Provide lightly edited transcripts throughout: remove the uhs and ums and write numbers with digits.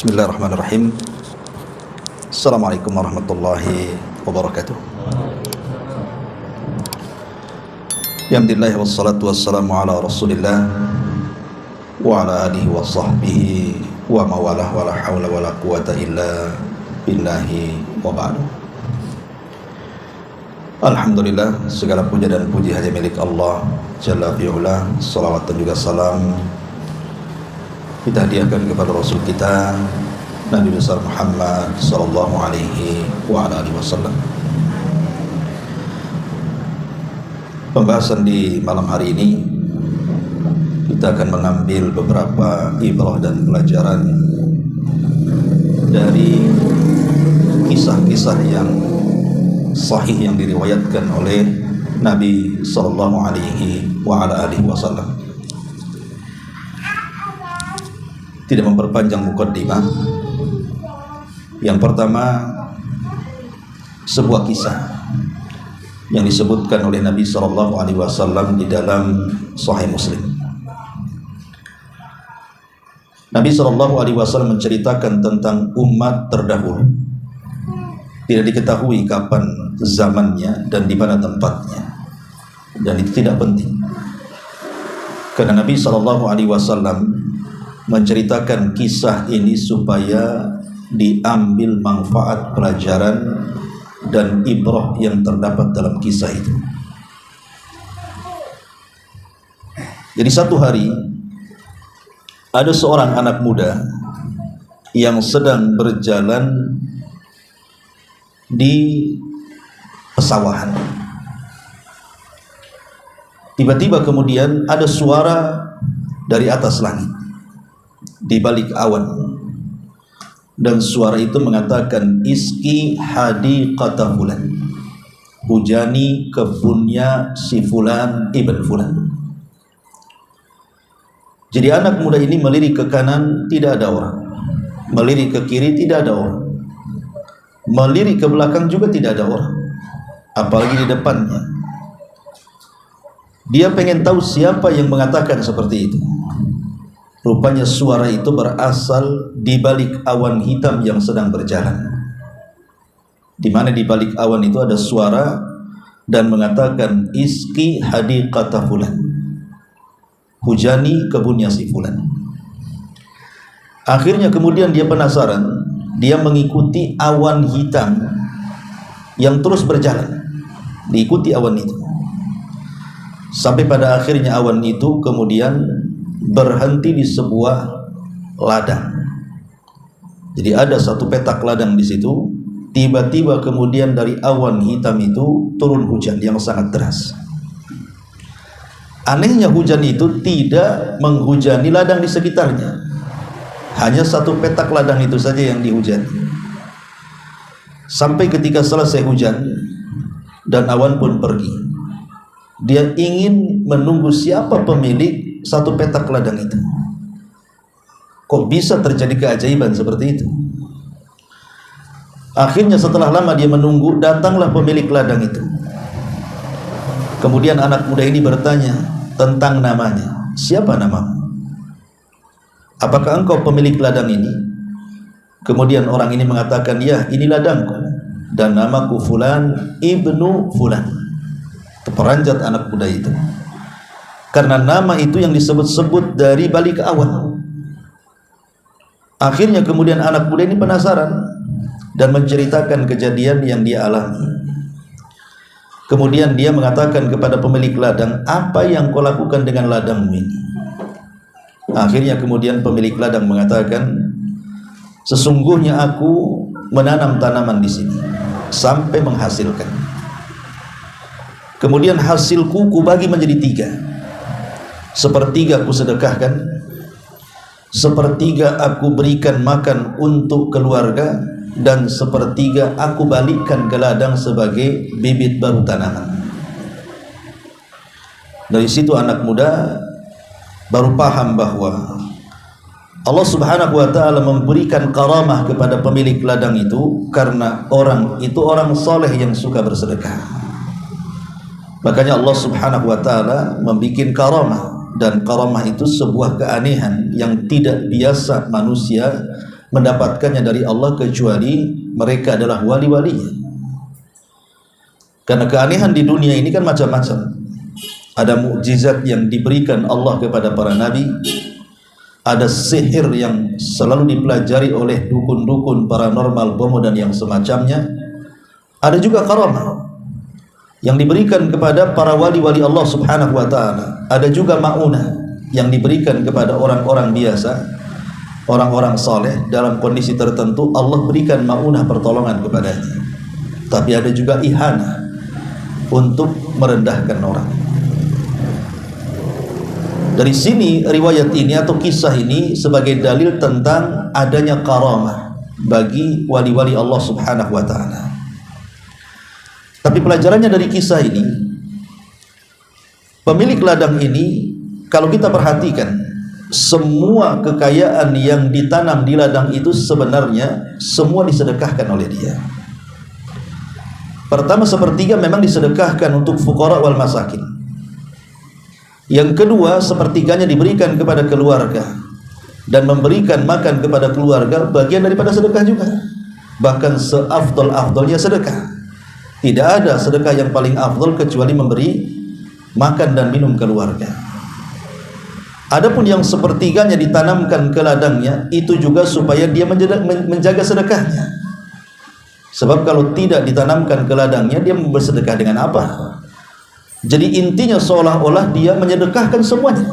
Bismillahirrahmanirrahim. Assalamualaikum warahmatullahi wabarakatuh. Alhamdulillah wassalatu wassalamu ala rasulillah wa ala alihi wa sahbihi wa mawalah wa la hawla wa la quwata illa billahi wa ba'du. Alhamdulillah, segala puja dan puji hanya milik Allah Jalla fi'ula. Salawat dan juga salam kita hadiahkan kepada Rasul kita Nabi besar Muhammad sallallahu alaihi wa ala alihi wasallam. Pembahasan di malam hari ini kita akan mengambil beberapa ibrah dan pelajaran dari kisah-kisah yang sahih yang diriwayatkan oleh Nabi sallallahu alaihi wa ala alihi wasallam. Tidak memperpanjang mukaddimah. Yang pertama, sebuah kisah yang disebutkan oleh Nabi sallallahu alaihi wasallam di dalam Sahih Muslim. Nabi sallallahu alaihi wasallam menceritakan tentang umat terdahulu. Tidak diketahui kapan zamannya dan di mana tempatnya, dan itu tidak penting, karena Nabi sallallahu alaihi wasallam menceritakan kisah ini supaya diambil manfaat, pelajaran dan ibrah yang terdapat dalam kisah itu. Jadi satu hari ada seorang anak muda yang sedang berjalan di pesawahan. Tiba-tiba kemudian ada suara dari atas langit, di balik awan, dan suara itu mengatakan, iski hadiqata fulan, hujani kebunnya si fulan ibn fulan. Jadi anak muda ini melirik ke kanan, tidak ada orang. Melirik ke kiri, tidak ada orang. Melirik ke belakang juga tidak ada orang, apalagi di depannya. Dia pengen tahu siapa yang mengatakan seperti itu. Rupanya suara itu berasal di balik awan hitam yang sedang berjalan. Di mana di balik awan itu ada suara dan mengatakan, iski hadiqata fulan, hujani kebunnya si fulan. Akhirnya kemudian dia penasaran, dia mengikuti awan hitam yang terus berjalan, diikuti awan itu, sampai pada akhirnya awan itu kemudian berhenti di sebuah ladang. Jadi ada satu petak ladang di situ. Tiba-tiba kemudian dari awan hitam itu turun hujan yang sangat deras. Anehnya hujan itu tidak menghujani ladang di sekitarnya, hanya satu petak ladang itu saja yang dihujani. Sampai ketika selesai hujan dan awan pun pergi, dia ingin menunggu siapa pemilik satu petak ladang itu. Kok bisa terjadi keajaiban seperti itu? Akhirnya setelah lama dia menunggu, datanglah pemilik ladang itu. Kemudian anak muda ini bertanya tentang namanya. Siapa namamu? Apakah engkau pemilik ladang ini? Kemudian orang ini mengatakan, ya, ini ladangku dan namaku fulan ibnu fulan. Terperanjat anak muda itu, karena nama itu yang disebut-sebut dari balik awan. Akhirnya kemudian anak muda ini penasaran dan menceritakan kejadian yang dia alami. Kemudian dia mengatakan kepada pemilik ladang, apa yang kau lakukan dengan ladangmu ini? Akhirnya kemudian pemilik ladang mengatakan, sesungguhnya aku menanam tanaman di sini sampai menghasilkan. Kemudian hasilku kubagi menjadi 3. Sepertiga aku sedekahkan, sepertiga aku berikan makan untuk keluarga, dan sepertiga aku balikkan ke ladang sebagai bibit baru tanaman. Dari situ anak muda baru paham bahwa Allah subhanahu wa ta'ala memberikan karamah kepada pemilik ladang itu karena orang itu orang soleh yang suka bersedekah. Makanya Allah subhanahu wa ta'ala membuat karamah, dan karamah itu sebuah keanehan yang tidak biasa manusia mendapatkannya dari Allah kecuali mereka adalah wali-walinya. Karena keanehan di dunia ini kan macam-macam. Ada mukjizat yang diberikan Allah kepada para nabi, ada sihir yang selalu dipelajari oleh dukun-dukun, paranormal, bomo dan yang semacamnya. Ada juga karamah yang diberikan kepada para wali-wali Allah Subhanahu wa taala. Ada juga maunah yang diberikan kepada orang-orang biasa, orang-orang saleh dalam kondisi tertentu Allah berikan maunah pertolongan kepadanya. Tapi ada juga ihana untuk merendahkan orang. Dari sini riwayat ini atau kisah ini sebagai dalil tentang adanya karamah bagi wali-wali Allah Subhanahu wa taala. Tapi pelajarannya dari kisah ini, pemilik ladang ini kalau kita perhatikan, semua kekayaan yang ditanam di ladang itu sebenarnya semua disedekahkan oleh dia. Pertama, sepertiga memang disedekahkan untuk fuqara wal masakin. Yang kedua, sepertiganya diberikan kepada keluarga, dan memberikan makan kepada keluarga bagian daripada sedekah juga. Bahkan seafdol-afdolnya sedekah. Tidak ada sedekah yang paling afdol kecuali memberi makan dan minum keluarga. Adapun yang sepertiganya ditanamkan ke ladangnya, itu juga supaya dia menjaga sedekahnya. Sebab kalau tidak ditanamkan ke ladangnya, dia bersedekah dengan apa? Jadi intinya seolah-olah dia menyedekahkan semuanya,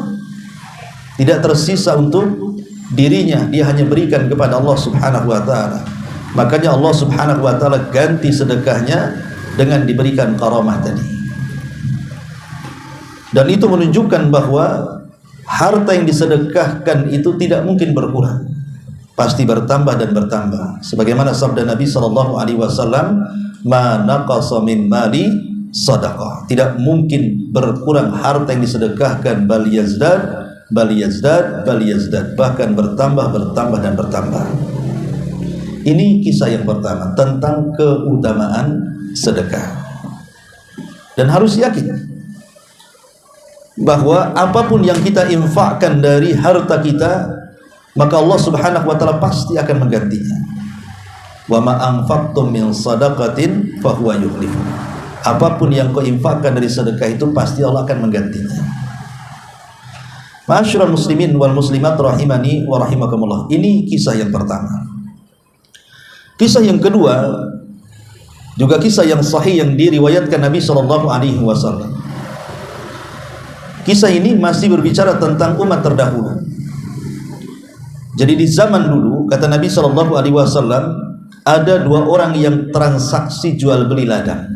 tidak tersisa untuk dirinya, dia hanya berikan kepada Allah Subhanahu wa taala. Makanya Allah Subhanahu wa taala ganti sedekahnya dengan diberikan karamah tadi. Dan itu menunjukkan bahwa harta yang disedekahkan itu tidak mungkin berkurang, pasti bertambah dan bertambah. Sebagaimana sabda Nabi sallallahu alaihi wasallam, "Ma naqasa min mali sadaqah." Tidak mungkin berkurang harta yang disedekahkan, bal yazdad, bal yazdad, bal yazdad, bahkan bertambah, bertambah dan bertambah. Ini kisah yang pertama tentang keutamaan sedekah. Dan harus yakin bahwa apapun yang kita infakkan dari harta kita, maka Allah Subhanahu wa taala pasti akan menggantinya. Wa ma anfaqtum min shadaqatin fahuwa yukhlifu. Apapun yang kau infakkan dari sedekah itu pasti Allah akan menggantinya. Ma'asyiral muslimin wal muslimat rahimani wa rahimakumullah. Ini kisah yang pertama. Kisah yang kedua juga kisah yang sahih yang diriwayatkan Nabi sallallahu alaihi wasallam. Kisah ini masih berbicara tentang umat terdahulu. Jadi di zaman dulu, kata Nabi sallallahu alaihi wasallam, ada dua orang yang transaksi jual beli ladang.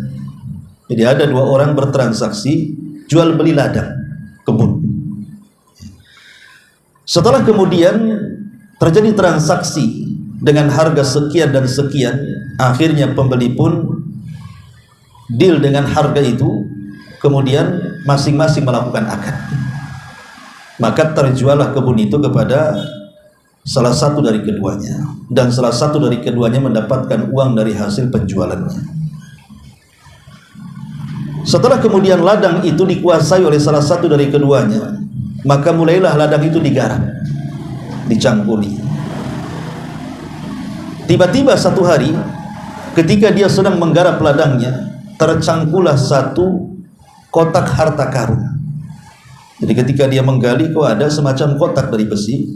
Jadi ada dua orang bertransaksi jual beli ladang kebun. Setelah kemudian terjadi transaksi dengan harga sekian dan sekian, akhirnya pembeli pun deal dengan harga itu, kemudian masing-masing melakukan akad. Maka terjuallah kebun itu kepada salah satu dari keduanya, dan salah satu dari keduanya mendapatkan uang dari hasil penjualannya. Setelah kemudian ladang itu dikuasai oleh salah satu dari keduanya, maka mulailah ladang itu digarap, dicangkuli. Tiba-tiba satu hari ketika dia sedang menggarap ladangnya, tercangkulah satu kotak harta karun. Jadi ketika dia menggali, kok ada semacam kotak dari besi.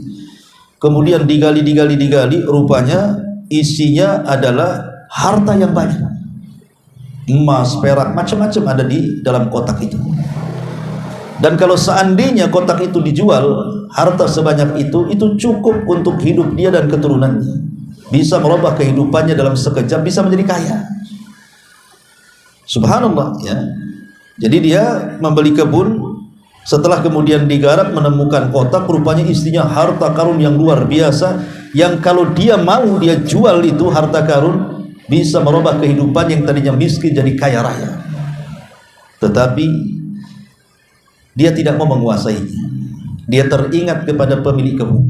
Kemudian digali, rupanya isinya adalah harta yang banyak. Emas, perak, macam-macam ada di dalam kotak itu. Dan kalau seandainya kotak itu dijual, harta sebanyak itu cukup untuk hidup dia dan keturunannya. Bisa merubah kehidupannya dalam sekejap, bisa menjadi kaya. Subhanallah ya. Jadi dia membeli kebun, setelah kemudian digarap menemukan kotak, rupanya isinya harta karun yang luar biasa, yang kalau dia mau dia jual itu harta karun, bisa merubah kehidupan yang tadinya miskin jadi kaya raya. Tetapi dia tidak mau menguasainya. Dia teringat kepada pemilik kebun.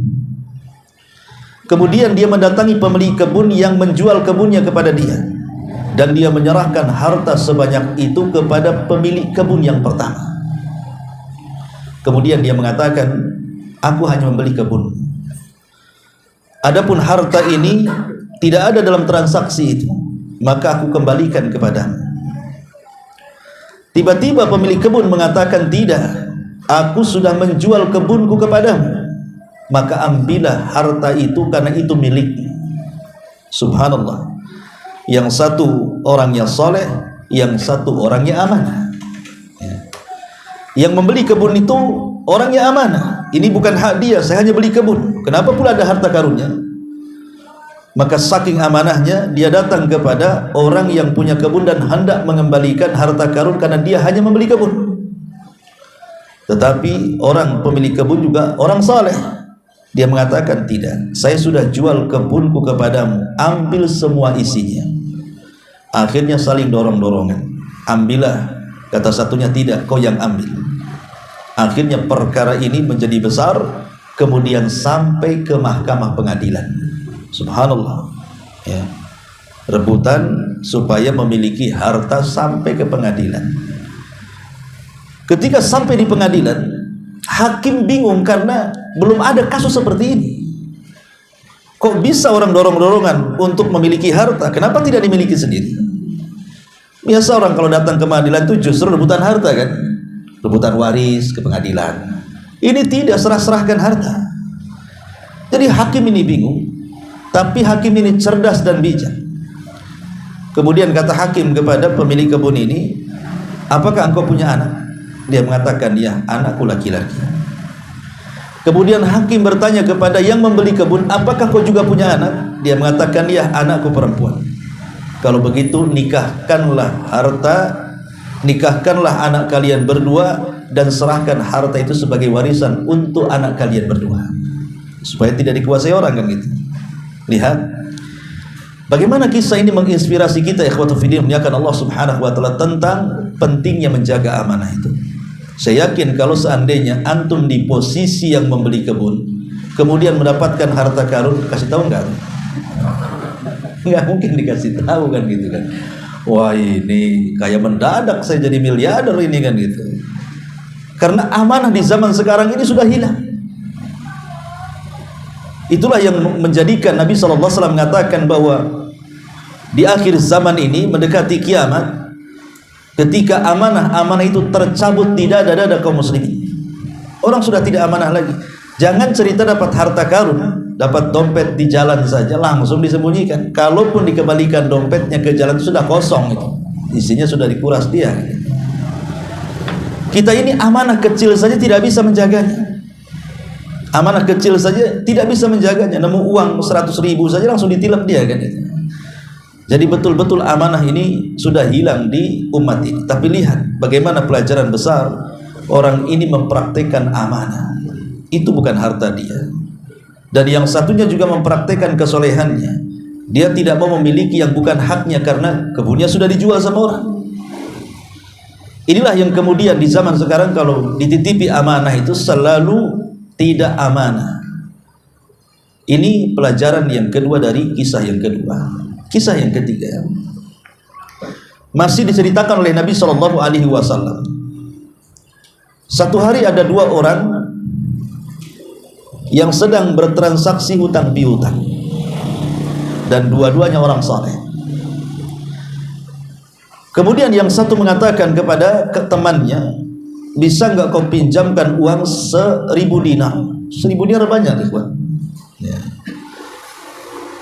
Kemudian dia mendatangi pemilik kebun yang menjual kebunnya kepada dia, dan dia menyerahkan harta sebanyak itu kepada pemilik kebun yang pertama. Kemudian dia mengatakan, "Aku hanya membeli kebun. adapun harta ini tidak ada dalam transaksi itu, maka aku kembalikan kepadamu. Tiba-tiba pemilik kebun mengatakan, tidak, aku sudah menjual kebunku kepadamu, maka ambillah harta itu karena itu milikmu. Subhanallah. Yang satu orangnya soleh, yang satu orangnya amanah. Yang membeli kebun itu orangnya amanah. Ini bukan hak dia, saya hanya beli kebun. Kenapa pula ada harta karunnya? Maka saking amanahnya, dia datang kepada orang yang punya kebun dan hendak mengembalikan harta karun karena dia hanya membeli kebun. Tetapi orang pemilik kebun juga orang saleh. Dia mengatakan, tidak, saya sudah jual kebunku kepadamu, ambil semua isinya. Akhirnya saling dorong-dorongan, ambillah. Kata satunya, tidak, kau yang ambil. Akhirnya perkara ini menjadi besar, kemudian sampai ke mahkamah pengadilan. Subhanallah, ya. Rebutan supaya memiliki harta sampai ke pengadilan. Ketika sampai di pengadilan, hakim bingung karena belum ada kasus seperti ini. Kok bisa orang dorong-dorongan untuk memiliki harta? Kenapa tidak dimiliki sendiri? Biasa orang kalau datang ke pengadilan itu justru rebutan harta kan, rebutan waris ke pengadilan. Ini tidak, serah-serahkan harta. Jadi hakim ini bingung, tapi hakim ini cerdas dan bijak. Kemudian kata hakim kepada pemilik kebun ini, apakah engkau punya anak? Dia mengatakan, ya, anakku laki-laki. Kemudian hakim bertanya kepada yang membeli kebun, apakah kau juga punya anak? Dia mengatakan, ya, anakku perempuan. Kalau begitu nikahkanlah harta, nikahkanlah anak kalian berdua dan serahkan harta itu sebagai warisan untuk anak kalian berdua, supaya tidak dikuasai orang, kan gitu. Lihat bagaimana kisah ini menginspirasi kita, ikhwatu fiddin, muliakan Allah Subhanahu wa taala, tentang pentingnya menjaga amanah itu. Saya yakin kalau seandainya antum di posisi yang membeli kebun, kemudian mendapatkan harta karun, kasih tahu enggak? Nggak mungkin dikasih tahu kan gitu kan. Wah, ini kayak mendadak saya jadi miliarder ini kan gitu. Karena amanah di zaman sekarang ini sudah hilang. Itulah yang menjadikan Nabi SAW mengatakan bahwa di akhir zaman ini mendekati kiamat, ketika amanah itu tercabut di dada-dada kaum muslimin. Orang sudah tidak amanah lagi. Jangan cerita dapat harta karun, dapat dompet di jalan saja langsung disembunyikan. Kalaupun dikembalikan dompetnya ke jalan itu sudah kosong, itu isinya sudah dikuras dia. Kita ini amanah kecil saja tidak bisa menjaganya. Amanah kecil saja tidak bisa menjaganya. Nemu uang 100.000 saja langsung ditilap dia kan. Jadi betul-betul amanah ini sudah hilang di umat ini. Tapi lihat bagaimana pelajaran besar, orang ini mempraktekkan amanah. Itu bukan harta dia. Dan yang satunya juga mempraktekkan kesolehannya. Dia tidak mau memiliki yang bukan haknya karena kebunnya sudah dijual sama orang. Inilah yang kemudian di zaman sekarang kalau dititipi amanah itu selalu tidak amanah. Ini pelajaran yang kedua dari kisah yang kedua. Kisah yang ketiga masih diceritakan oleh Nabi SAW. Satu hari ada dua orang yang sedang bertransaksi hutang piutang, dan dua-duanya orang saleh. Kemudian yang satu mengatakan kepada temannya, bisa nggak kau pinjamkan uang 1.000 dinar? 1.000 dinar banyak, ikhwan. Ya.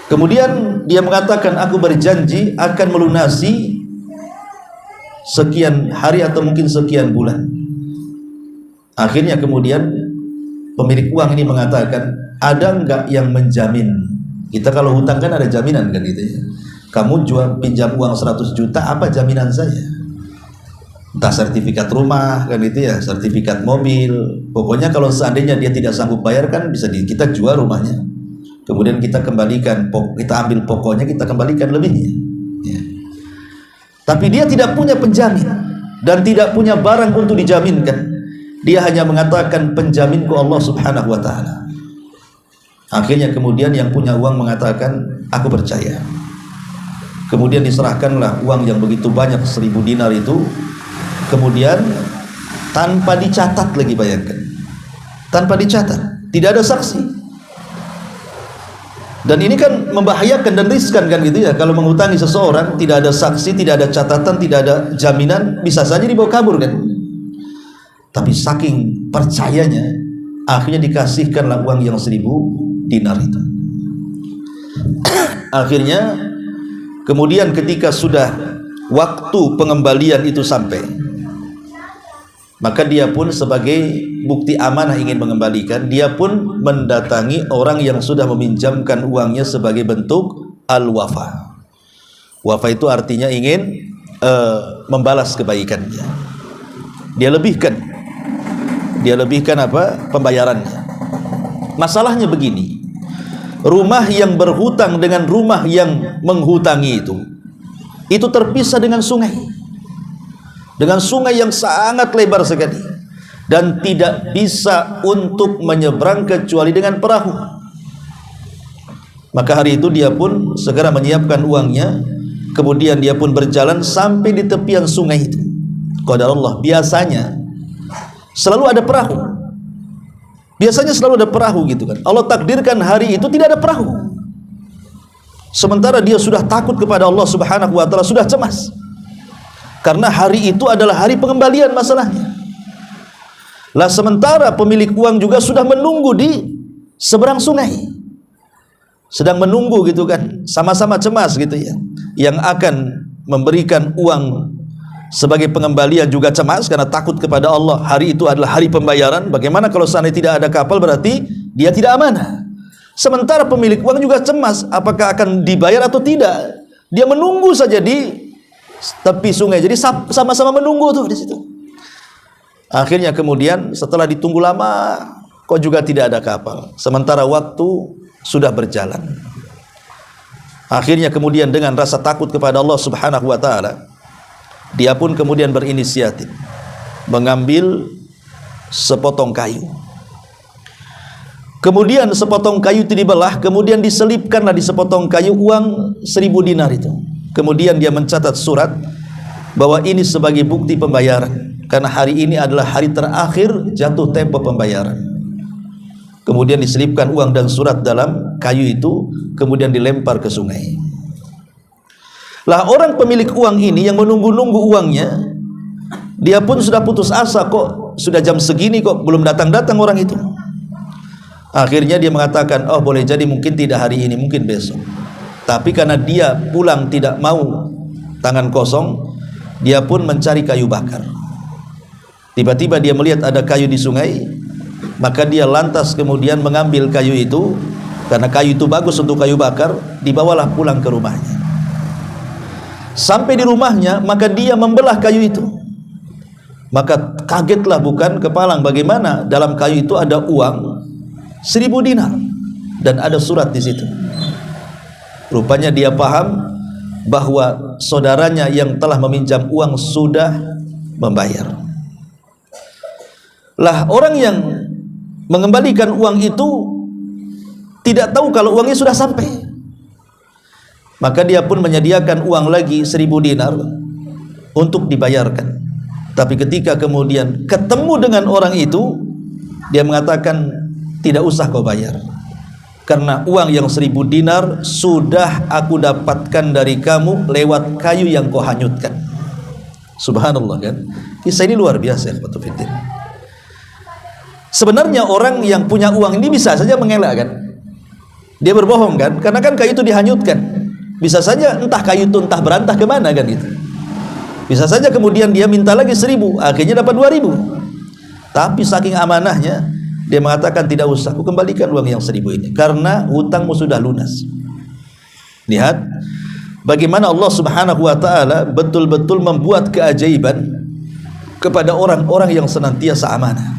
Kemudian dia mengatakan, aku berjanji akan melunasi sekian hari atau mungkin sekian bulan. Akhirnya kemudian pemilik uang ini mengatakan, ada enggak yang menjamin? Kita kalau hutang kan ada jaminan kan gitu ya. Kamu jual pinjam uang 100 juta, apa jaminan saya? Entah sertifikat rumah kan itu ya, sertifikat mobil. Pokoknya kalau seandainya dia tidak sanggup bayar kan bisa kita jual rumahnya. Kemudian kita kembalikan, kita ambil pokoknya, kita kembalikan lebihnya. Ya. Tapi dia tidak punya penjamin dan tidak punya barang untuk dijaminkan. Dia hanya mengatakan, penjaminku Allah Subhanahu wa ta'ala. Akhirnya kemudian yang punya uang mengatakan, aku percaya. Kemudian diserahkanlah uang yang begitu banyak, 1.000 dinar itu. Kemudian tanpa dicatat lagi, bayangkan. Tanpa dicatat, tidak ada saksi. Dan ini kan membahayakan dan riskan kan gitu ya. Kalau menghutangi seseorang, tidak ada saksi, tidak ada catatan, tidak ada jaminan, bisa saja dibawa kabur kan. Tapi saking percayanya, akhirnya dikasihkanlah uang yang 1000 dinar itu. Akhirnya kemudian ketika sudah waktu pengembalian itu sampai, maka dia pun sebagai bukti amanah ingin mengembalikan, dia pun mendatangi orang yang sudah meminjamkan uangnya sebagai bentuk al-wafa. Wafa itu artinya ingin membalas kebaikannya. Dia lebihkan apa? Pembayarannya. Masalahnya begini, rumah yang berhutang dengan rumah yang menghutangi itu terpisah dengan sungai. Dengan sungai yang sangat lebar sekali, dan tidak bisa untuk menyeberang kecuali dengan perahu. Maka hari itu dia pun segera menyiapkan uangnya, kemudian dia pun berjalan sampai di tepian sungai itu. Qadarullah, biasanya selalu ada perahu. Biasanya selalu ada perahu gitu kan. Allah takdirkan hari itu tidak ada perahu. Sementara dia sudah takut kepada Allah Subhanahu wa taala, sudah cemas. Karena hari itu adalah hari pengembalian masalahnya. Lah sementara pemilik uang juga sudah menunggu di seberang sungai, sedang menunggu gitu kan, sama-sama cemas gitu ya. Yang akan memberikan uang sebagai pengembalian juga cemas karena takut kepada Allah. Hari itu adalah hari pembayaran. Bagaimana kalau seandainya tidak ada kapal, berarti dia tidak amanah. Sementara pemilik uang juga cemas, apakah akan dibayar atau tidak. Dia menunggu saja di tepi sungai, jadi sama-sama menunggu tuh di situ. Akhirnya kemudian setelah ditunggu lama, kok juga tidak ada kapal, sementara waktu sudah berjalan. Akhirnya kemudian dengan rasa takut kepada Allah Subhanahu wa taala, dia pun kemudian berinisiatif mengambil sepotong kayu. Kemudian sepotong kayu itu dibelah, kemudian diselipkanlah di sepotong kayu uang 1000 dinar itu. Kemudian dia mencatat surat bahwa ini sebagai bukti pembayaran, karena hari ini adalah hari terakhir jatuh tempo pembayaran. Kemudian diselipkan uang dan surat dalam kayu itu, kemudian dilempar ke sungai. Lah orang pemilik uang ini yang menunggu-nunggu uangnya, dia pun sudah putus asa, kok sudah jam segini kok belum datang-datang orang itu. Akhirnya dia mengatakan, oh boleh jadi mungkin tidak hari ini, mungkin besok. Tapi karena dia pulang tidak mau tangan kosong, dia pun mencari kayu bakar. Tiba-tiba dia melihat ada kayu di sungai, maka dia lantas kemudian mengambil kayu itu, karena kayu itu bagus untuk kayu bakar, dibawalah pulang ke rumahnya. Sampai di rumahnya, maka dia membelah kayu itu. Maka kagetlah bukan kepalang, bagaimana dalam kayu itu ada uang 1000 dinar dan ada surat di situ. Rupanya dia paham bahwa saudaranya yang telah meminjam uang sudah membayar. Lah orang yang mengembalikan uang itu tidak tahu kalau uangnya sudah sampai. Maka dia pun menyediakan uang lagi 1000 dinar untuk dibayarkan. Tapi ketika kemudian ketemu dengan orang itu, dia mengatakan, tidak usah kau bayar, karena uang yang 1000 dinar sudah aku dapatkan dari kamu lewat kayu yang kau hanyutkan. Subhanallah kan. Kisah ini luar biasa ya, Fiddin. Sebenarnya orang yang punya uang ini bisa saja mengelak kan. Dia berbohong kan, karena kan kayu itu dihanyutkan. Bisa saja entah kayu itu entah berantah kemana kan itu. Bisa saja kemudian dia minta lagi 1000, akhirnya dapat 2000. Tapi saking amanahnya, dia mengatakan tidak usah, aku kembalikan uang yang 1000 ini, karena hutangmu sudah lunas. Lihat bagaimana Allah Subhanahu wa taala betul-betul membuat keajaiban kepada orang-orang yang senantiasa amanah.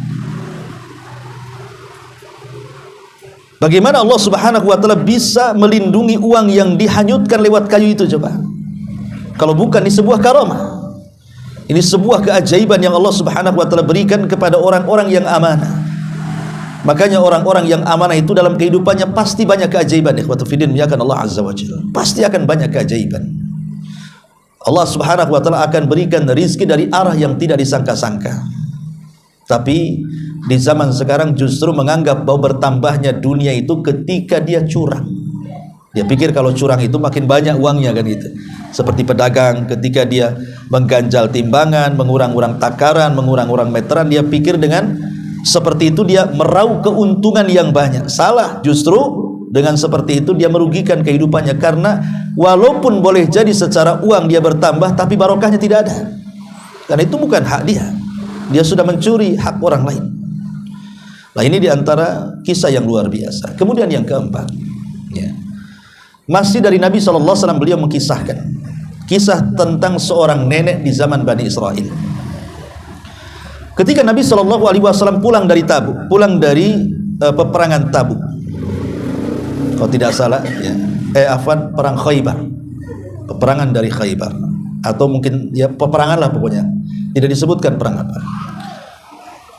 Bagaimana Allah Subhanahu wa taala bisa melindungi uang yang dihanyutkan lewat kayu itu, coba. Kalau bukan ini sebuah karamah. Ini sebuah keajaiban yang Allah Subhanahu wa taala berikan kepada orang-orang yang amanah. Makanya orang-orang yang amanah itu dalam kehidupannya pasti banyak keajaiban. Ikhwatu fiddin, muliakan Allah Azza wa Jalla. Pasti akan banyak keajaiban. Allah Subhanahu wa taala akan berikan rizki dari arah yang tidak disangka-sangka. Tapi di zaman sekarang justru menganggap bahwa bertambahnya dunia itu ketika dia curang. Dia pikir kalau curang itu makin banyak uangnya kan gitu. Seperti pedagang ketika dia mengganjal timbangan, mengurang-urang takaran, mengurang-urang meteran, dia pikir dengan seperti itu dia meraup keuntungan yang banyak. Salah, justru dengan seperti itu dia merugikan kehidupannya, karena walaupun boleh jadi secara uang dia bertambah, tapi barokahnya tidak ada. Karena itu bukan hak dia. Dia sudah mencuri hak orang lain. Nah, ini diantara kisah yang luar biasa. Kemudian yang keempat, ya, masih dari Nabi SAW, beliau mengkisahkan kisah tentang seorang nenek di zaman Bani Israel. Ketika Nabi SAW pulang dari Tabuk, pulang dari peperangan Tabuk, kalau tidak salah, ya, perang Khaybar, peperangan dari Khaybar, atau mungkin ya peperangan lah pokoknya, tidak disebutkan perang apa.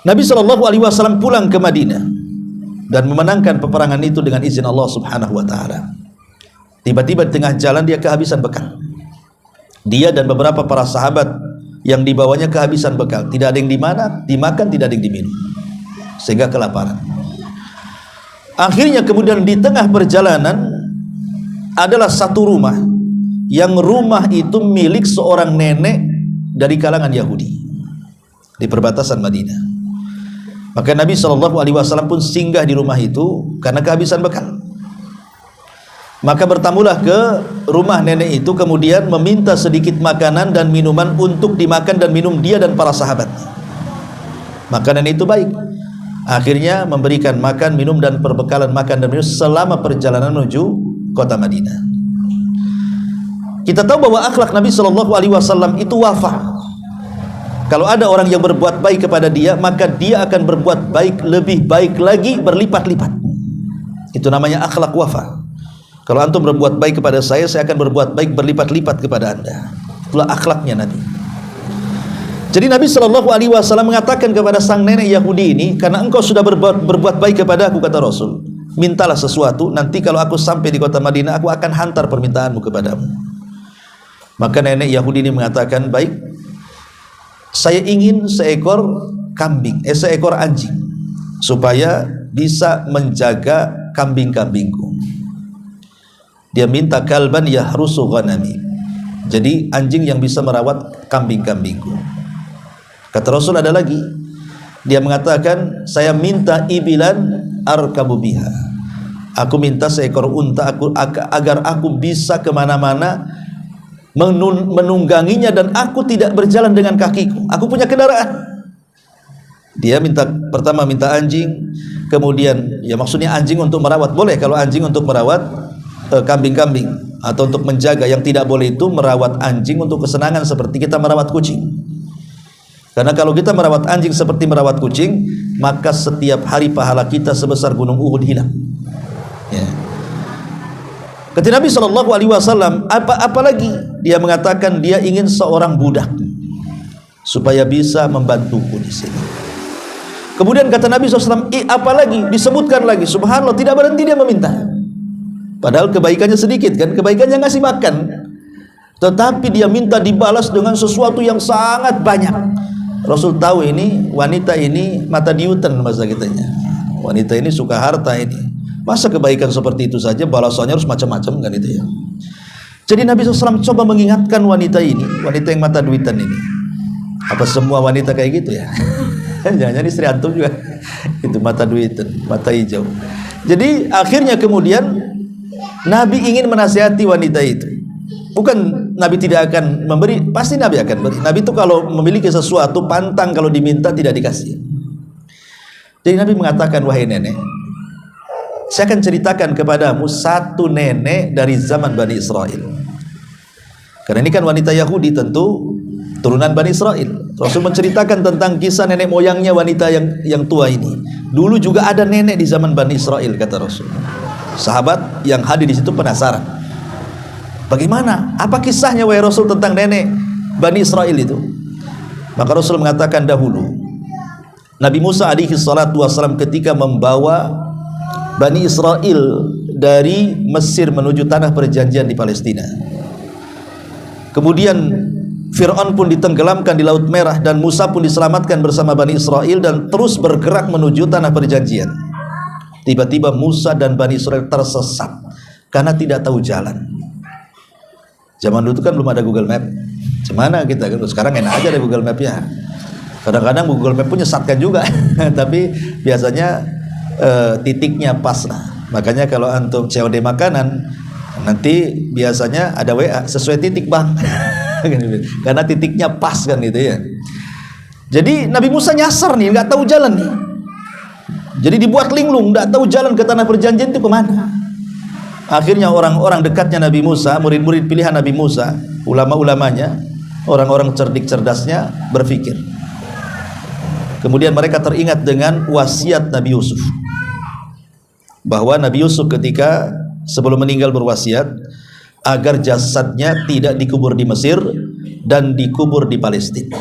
Nabi SAW pulang ke Madinah dan memenangkan peperangan itu dengan izin Allah Subhanahu wa Ta'ala. Tiba-tiba di tengah jalan dia kehabisan bekal. Dia dan beberapa para sahabat yang dibawanya kehabisan bekal. Tidak ada yang dimakan, tidak ada yang diminum, sehingga kelaparan. Akhirnya kemudian di tengah perjalanan adalah satu rumah, yang rumah itu milik seorang nenek dari kalangan Yahudi di perbatasan Madinah. Maka Nabi SAW pun singgah di rumah itu karena kehabisan bekal. Maka bertamulah ke rumah nenek itu, kemudian meminta sedikit makanan dan minuman untuk dimakan dan minum dia dan para sahabatnya. Maka nenek itu baik, akhirnya memberikan makan, minum dan perbekalan makan dan minum selama perjalanan menuju kota Madinah. Kita tahu bahwa akhlak Nabi SAW itu wafa. Kalau ada orang yang berbuat baik kepada dia, maka dia akan berbuat baik lebih baik lagi, berlipat-lipat. Itu namanya akhlak wafa. Kalau antum berbuat baik kepada saya akan berbuat baik berlipat-lipat kepada anda. Itulah akhlaknya Nabi. Jadi Nabi SAW mengatakan kepada sang nenek Yahudi ini, karena engkau sudah berbuat baik kepada aku, kata Rasul, mintalah sesuatu, nanti kalau aku sampai di kota Madinah, aku akan hantar permintaanmu kepadamu. Maka nenek Yahudi ini mengatakan, baik, saya ingin seekor anjing, supaya bisa menjaga kambing-kambingku. Dia minta kalban yahrusu ghanami, jadi anjing yang bisa merawat kambing-kambingku. Kata Rasul ada lagi, dia mengatakan, saya minta ibilan arkabu biha, aku minta seekor unta agar aku bisa kemana-mana menungganginya dan aku tidak berjalan dengan kakiku, aku punya kendaraan. Dia pertama minta anjing, kemudian ya maksudnya anjing untuk merawat boleh, kalau anjing untuk merawat kambing-kambing atau untuk menjaga. Yang tidak boleh itu merawat anjing untuk kesenangan seperti kita merawat kucing. Karena kalau kita merawat anjing seperti merawat kucing, maka setiap hari pahala kita sebesar gunung Uhud hilang. Ya. Kata Nabi SAW, apalagi dia mengatakan dia ingin seorang budak supaya bisa membantuku di sini. Kemudian kata Nabi SAW, apalagi disebutkan lagi, subhanallah, tidak berhenti dia meminta. Padahal kebaikannya sedikit kan, kebaikannya ngasih makan, tetapi dia minta dibalas dengan sesuatu yang sangat banyak. Rasul tahu ini wanita ini mata diutan masa kitanya. Wanita ini suka harta ini. Masa kebaikan seperti itu saja balasannya harus macam-macam kan itu ya. Jadi Nabi SAW coba mengingatkan wanita ini, wanita yang mata duitan ini. Apa semua wanita kayak gitu ya? Jangan-jangan istri antum juga itu mata duitan, mata hijau. Jadi akhirnya kemudian Nabi ingin menasihati wanita itu. Bukan Nabi tidak akan memberi, pasti Nabi akan beri. Nabi itu kalau memiliki sesuatu pantang, kalau diminta tidak dikasih. Jadi Nabi mengatakan, wahai nenek, saya akan ceritakan kepadamu satu nenek dari zaman Bani Israel. Karena ini kan wanita Yahudi, tentu turunan Bani Israel. Rasul menceritakan tentang kisah nenek moyangnya wanita yang tua ini. Dulu juga ada nenek di zaman Bani Israel, kata Rasul. Sahabat yang hadir di situ penasaran, bagaimana? Apa kisahnya wahai Rasul tentang nenek Bani Israel itu? Maka Rasul mengatakan, dahulu Nabi Musa alaihi salatu wassalam ketika membawa Bani Israel dari Mesir menuju tanah perjanjian di Palestina, kemudian Fir'aun pun ditenggelamkan di Laut Merah dan Musa pun diselamatkan bersama Bani Israel dan terus bergerak menuju tanah perjanjian. Tiba-tiba Musa dan Bani Israel tersesat karena tidak tahu jalan. Zaman dulu kan belum ada Google Map. Gimana kita kan? Sekarang enak aja ada Google Map ya. Kadang-kadang Google Map pun nyesatkan juga, tapi biasanya titiknya pas lah. Makanya kalau antum COD makanan, nanti biasanya ada WA sesuai titik bang, karena titiknya pas kan gitu ya. Jadi Nabi Musa nyasar nih, nggak tahu jalan nih. Jadi dibuat linglung, nggak tahu jalan ke tanah perjanjian itu kemana. Akhirnya orang-orang dekatnya Nabi Musa, murid-murid pilihan Nabi Musa, ulama-ulamanya, orang-orang cerdik cerdasnya berpikir. Kemudian mereka teringat dengan wasiat Nabi Yusuf, bahwa Nabi Yusuf ketika sebelum meninggal berwasiat agar jasadnya tidak dikubur di Mesir dan dikubur di Palestina.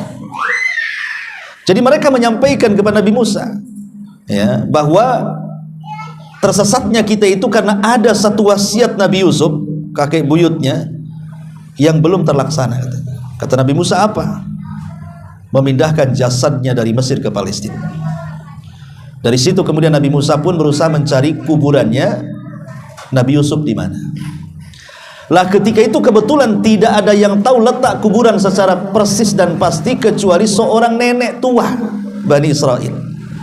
Jadi mereka menyampaikan kepada Nabi Musa, ya, bahwa tersesatnya kita itu karena ada satu wasiat Nabi Yusuf, kakek buyutnya, yang belum terlaksana. Kata Nabi Musa apa? Memindahkan jasadnya dari Mesir ke Palestina. Dari situ kemudian Nabi Musa pun berusaha mencari kuburannya Nabi Yusuf di mana. Lah ketika itu kebetulan tidak ada yang tahu letak kuburan secara persis dan pasti kecuali seorang nenek tua Bani Israel.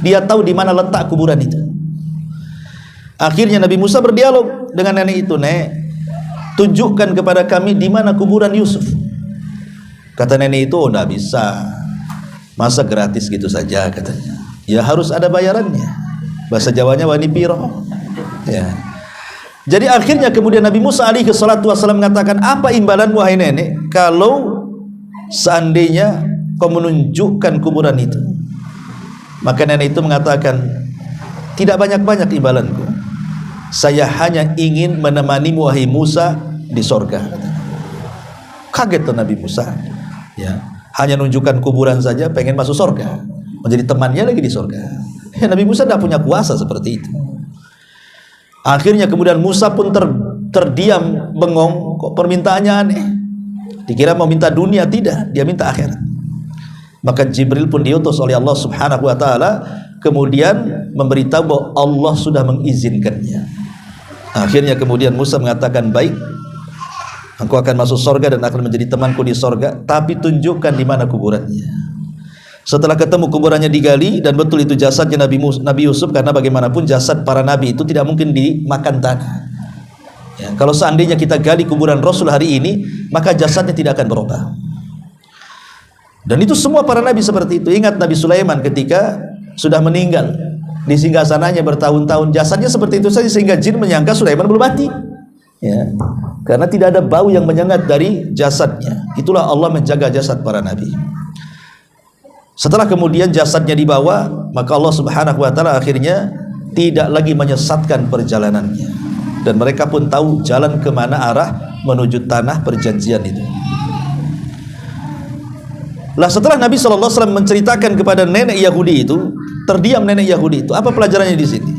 Dia tahu di mana letak kuburan itu. Akhirnya Nabi Musa berdialog dengan nenek itu, "Nek, tunjukkan kepada kami di mana kuburan Yusuf." Kata nenek itu, "Oh, enggak bisa. Masa gratis gitu saja," katanya. "Ya harus ada bayarannya." Bahasa Jawanya wani piro. Ya. Jadi akhirnya kemudian Nabi Musa alaihi salatu wasallam mengatakan, "Apa imbalanmu wahai nenek kalau seandainya kau menunjukkan kuburan itu?" Maka nenek itu mengatakan, "Tidak banyak-banyak imbalanku. Saya hanya ingin menemanimu wahai Musa di sorga." Kaget tuh Nabi Musa. Ya, hanya nunjukkan kuburan saja pengen masuk sorga, menjadi temannya lagi di sorga. Ya, Nabi Musa tidak punya kuasa seperti itu. Akhirnya kemudian Musa pun terdiam bengong, kok permintaannya aneh. Dikira mau minta dunia, tidak, dia minta akhirat. Maka Jibril pun diutus oleh Allah Subhanahu wa taala kemudian memberitahu bahwa Allah sudah mengizinkannya. Akhirnya kemudian Musa mengatakan, "Baik, engkau akan masuk sorga dan akan menjadi temanku di sorga, tapi tunjukkan di mana kuburannya." Setelah ketemu kuburannya digali dan betul itu jasadnya Nabi Yusuf, karena bagaimanapun jasad para nabi itu tidak mungkin dimakan tanah. Ya, kalau seandainya kita gali kuburan Rasul hari ini, maka jasadnya tidak akan berubah. Dan itu semua para nabi seperti itu. Ingat Nabi Sulaiman ketika sudah meninggal di singgasananya bertahun-tahun, jasadnya seperti itu saja sehingga jin menyangka Sulaiman belum mati. Ya, karena tidak ada bau yang menyengat dari jasadnya. Itulah Allah menjaga jasad para nabi. Setelah kemudian jasadnya dibawa, maka Allah Subhanahu wa taala akhirnya tidak lagi menyesatkan perjalanannya, dan mereka pun tahu jalan kemana arah menuju tanah perjanjian itu. Lah setelah Nabi SAW menceritakan kepada nenek Yahudi itu, terdiam nenek Yahudi itu. Apa pelajarannya di sini?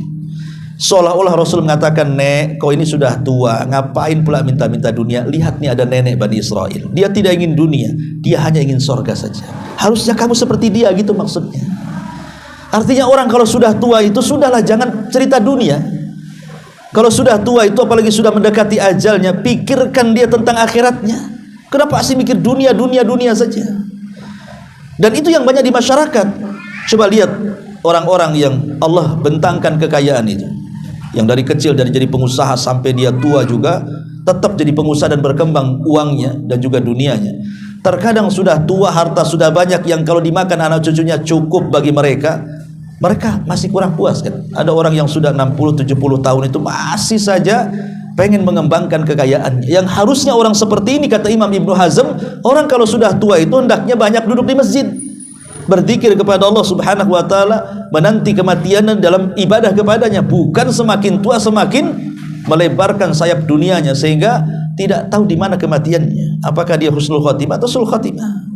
Seolah-olah Rasul mengatakan, "Nek, kau ini sudah tua, ngapain pula minta-minta dunia? Lihat nih ada nenek Bani Israel. Dia tidak ingin dunia, dia hanya ingin sorga saja. Harusnya kamu seperti dia," gitu maksudnya. Artinya orang kalau sudah tua itu sudahlah, jangan cerita dunia. Kalau sudah tua itu apalagi sudah mendekati ajalnya, pikirkan dia tentang akhiratnya. Kenapa sih mikir dunia saja? Dan itu yang banyak di masyarakat. Coba lihat orang-orang yang Allah bentangkan kekayaan itu, yang dari kecil dari jadi pengusaha sampai dia tua juga tetap jadi pengusaha dan berkembang uangnya dan juga dunianya. Terkadang sudah tua, harta sudah banyak yang kalau dimakan anak cucunya cukup bagi mereka, mereka masih kurang puas kan. Ada orang yang sudah 60-70 tahun itu masih saja pengen mengembangkan kekayaannya. Yang harusnya orang seperti ini, kata Imam Ibnu Hazm, orang kalau sudah tua itu hendaknya banyak duduk di masjid, berzikir kepada Allah Subhanahu wa taala, menanti kematian dalam ibadah kepadanya, bukan semakin tua semakin melebarkan sayap dunianya sehingga tidak tahu di mana kematiannya, apakah dia husnul khotimah atau sul khotimah.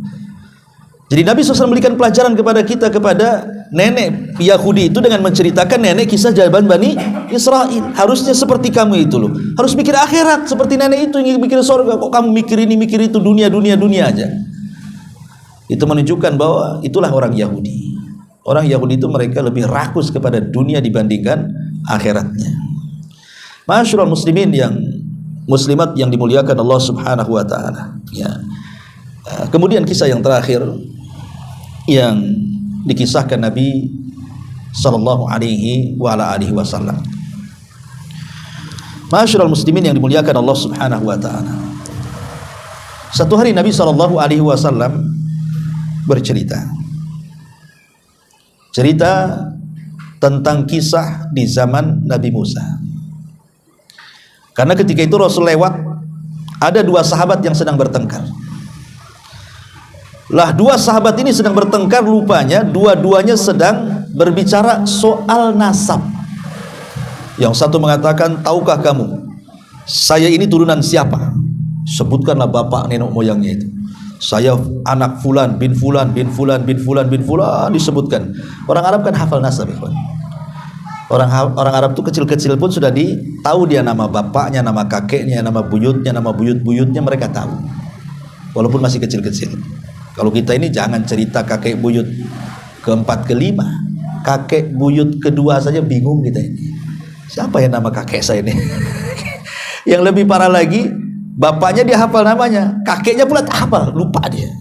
Jadi Nabi SAW memberikan pelajaran kepada kita, kepada nenek Yahudi itu dengan menceritakan nenek kisah jawaban Bani Israel. Harusnya seperti kamu itu loh, harus mikir akhirat seperti nenek itu yang mikir surga. Kok kamu mikir ini mikir itu, dunia aja. Itu menunjukkan bahwa itulah orang Yahudi. Orang Yahudi itu mereka lebih rakus kepada dunia dibandingkan akhiratnya. Ma'asyiral muslimin yang muslimat yang dimuliakan Allah Subhanahu wa taala. Ya. Kemudian kisah yang terakhir yang dikisahkan Nabi sallallahu alaihi wa ala alihi wasallam. Ma'asyiral muslimin yang dimuliakan Allah Subhanahu wa taala. Satu hari Nabi sallallahu alaihi wasallam bercerita tentang kisah di zaman Nabi Musa. Karena ketika itu Rasul lewat, ada dua sahabat yang sedang bertengkar. Lah dua sahabat ini sedang bertengkar, rupanya dua-duanya sedang berbicara soal nasab. Yang satu mengatakan, tahukah kamu saya ini turunan siapa? Sebutkanlah bapak nenek moyangnya itu. Saya anak fulan bin fulan bin fulan bin fulan bin fulan, disebutkan. Orang Arab kan hafal nasab, ikhwan. Orang Arab itu kecil-kecil pun sudah tahu dia nama bapaknya, nama kakeknya, nama buyutnya, nama buyut-buyutnya mereka tahu. Walaupun masih kecil-kecil. Kalau kita ini jangan cerita kakek buyut keempat kelima, kakek buyut kedua saja bingung kita ini. Siapa yang nama kakek saya ini? Yang lebih parah lagi, bapaknya dia hafal namanya, kakeknya pula tak hafal, lupa dia.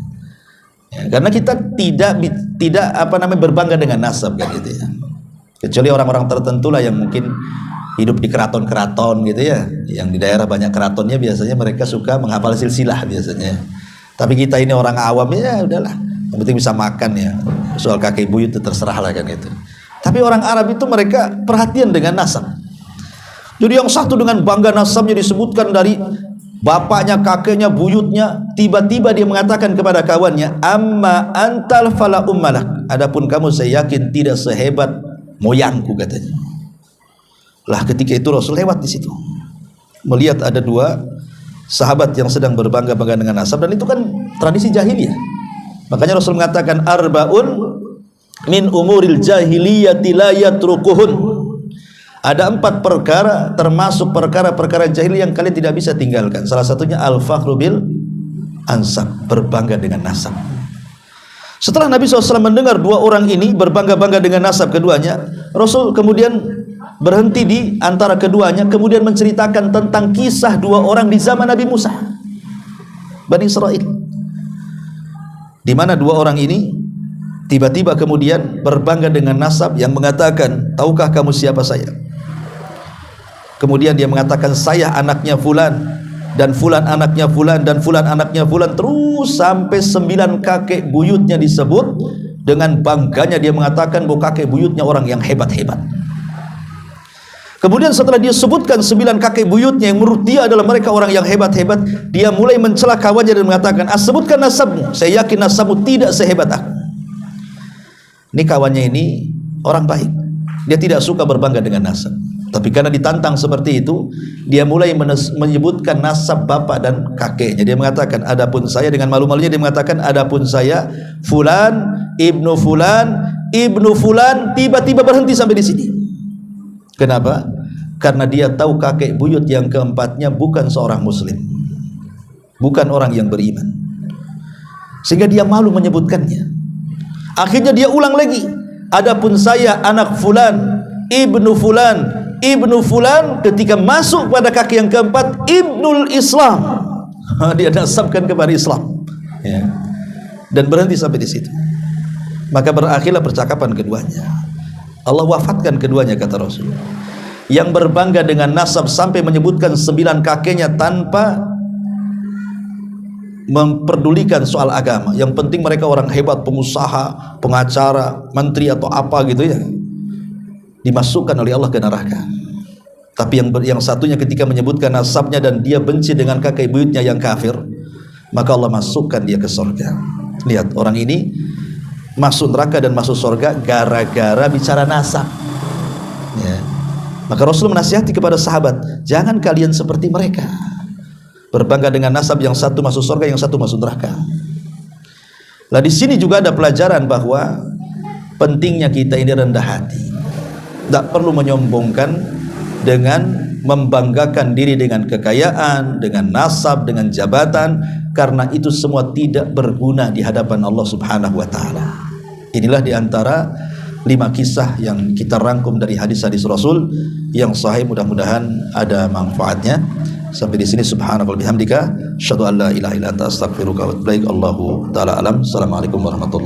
Ya, karena kita tidak berbangga dengan nasab kan gitu ya. Kecuali orang-orang tertentu lah yang mungkin hidup di keraton-keraton gitu ya, yang di daerah banyak keratonnya, biasanya mereka suka menghafal silsilah biasanya. Tapi kita ini orang awam, ya udahlah, yang penting bisa makan ya. Soal kakek buyut itu terserah lah kan itu. Tapi orang Arab itu mereka perhatian dengan nasab. Jadi yang satu dengan bangga nasabnya disebutkan dari bapaknya, kakeknya, buyutnya. Tiba-tiba dia mengatakan kepada kawannya, amma antal fala ummalak. Adapun kamu saya yakin tidak sehebat moyangku, katanya. Lah ketika itu Rasul lewat di situ, melihat ada dua sahabat yang sedang berbangga-bangga dengan nasab, dan itu kan tradisi jahiliyah. Makanya Rasul mengatakan arbaun min umuril jahiliyati la yatrukuhun. Ada 4 perkara termasuk perkara-perkara jahiliyah yang kalian tidak bisa tinggalkan. Salah satunya al-fakhru bil ansab, berbangga dengan nasab. Setelah Nabi SAW mendengar dua orang ini berbangga-bangga dengan nasab keduanya, Rasul kemudian berhenti di antara keduanya, kemudian menceritakan tentang kisah dua orang di zaman Nabi Musa, Bani Israel, di mana dua orang ini tiba-tiba kemudian berbangga dengan nasab yang mengatakan, tahukah kamu siapa saya? Kemudian dia mengatakan, saya anaknya fulan, dan fulan anaknya fulan, dan fulan anaknya fulan, terus sampai 9 kakek buyutnya disebut. Dengan bangganya dia mengatakan bahwa kakek buyutnya orang yang hebat-hebat. Kemudian setelah dia sebutkan 9 kakek buyutnya yang menurut dia adalah mereka orang yang hebat-hebat, dia mulai mencela kawannya dan mengatakan, sebutkan nasabmu, saya yakin nasabmu tidak sehebat aku. Ini kawannya ini orang baik, dia tidak suka berbangga dengan nasab. Tapi karena ditantang seperti itu, dia mulai menyebutkan nasab bapak dan kakeknya. Dia mengatakan, adapun saya, dengan malu-malunya dia mengatakan, adapun saya fulan ibnu fulan ibnu fulan. Tiba-tiba berhenti sampai di sini. Kenapa? Karena dia tahu kakek buyut yang keempatnya bukan seorang muslim, bukan orang yang beriman, sehingga dia malu menyebutkannya. Akhirnya dia ulang lagi, adapun saya anak fulan ibnu fulan ibnu fulan. Ketika masuk pada kaki yang keempat, ibnul Islam, dia nasabkan kepada Islam ya. Dan berhenti sampai di situ. Maka berakhirlah percakapan keduanya. Allah wafatkan keduanya, kata Rasul. Yang berbangga dengan nasab sampai menyebutkan 9 kakeknya tanpa memperdulikan soal agama. Yang penting mereka orang hebat, pengusaha, pengacara, menteri atau apa gitu ya, dimasukkan oleh Allah ke neraka. Tapi yang satunya ketika menyebutkan nasabnya dan dia benci dengan kakek buyutnya yang kafir, maka Allah masukkan dia ke surga. Lihat, orang ini masuk neraka dan masuk surga gara-gara bicara nasab ya. Maka Rasul menasihati kepada sahabat, jangan kalian seperti mereka, berbangga dengan nasab, yang satu masuk surga, yang satu masuk neraka. Lah di sini juga ada pelajaran bahwa pentingnya kita ini rendah hati. Tak perlu menyombongkan dengan membanggakan diri dengan kekayaan, dengan nasab, dengan jabatan, karena itu semua tidak berguna di hadapan Allah Subhanahu wa taala. Inilah diantara 5 kisah yang kita rangkum dari hadis-hadis Rasul yang sahih, mudah-mudahan ada manfaatnya. Sampai di sini, subhanakallahumma bihamdika asyhadu an la ilaha illa anta astaghfiruka wa atubu ilaik. Allahu taala alam. Assalamualaikum warahmatullahi